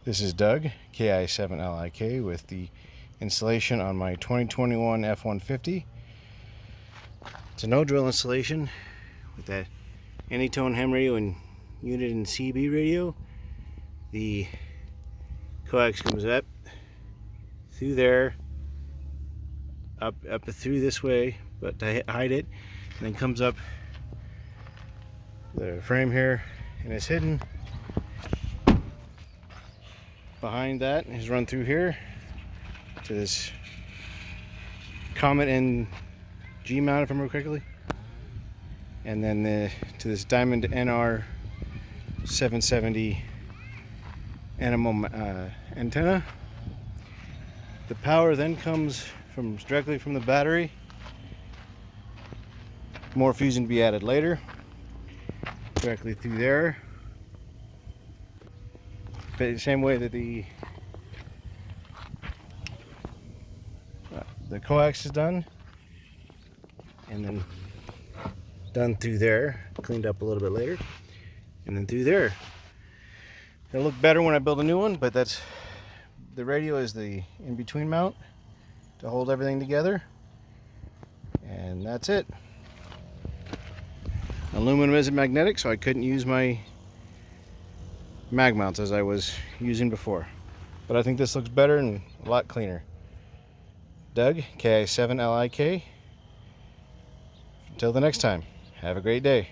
This is Doug, KI7LIK, with the installation on my 2021 F150. It's a no-drill installation with that anytone ham radio and unit and CB radio. The coax comes up through there, up through this way, but to hide it, and then comes up the frame here, and it's hidden behind that. Is run through here to this Comet and G mount, if I remember correctly, and then to this Diamond NR 770 animal antenna. The power then comes directly from the battery. More fusing to be added later. Directly through there. But the same way that the coax is done, and then done through there, cleaned up a little bit later, and then through there. It'll look better when I build a new one, but the radio is the in-between mount to hold everything together, and that's it. Aluminum isn't magnetic, so I couldn't use my mag mounts as I was using before, but I think this looks better and a lot cleaner. Doug, KI7LIK. Until the next time, have a great day.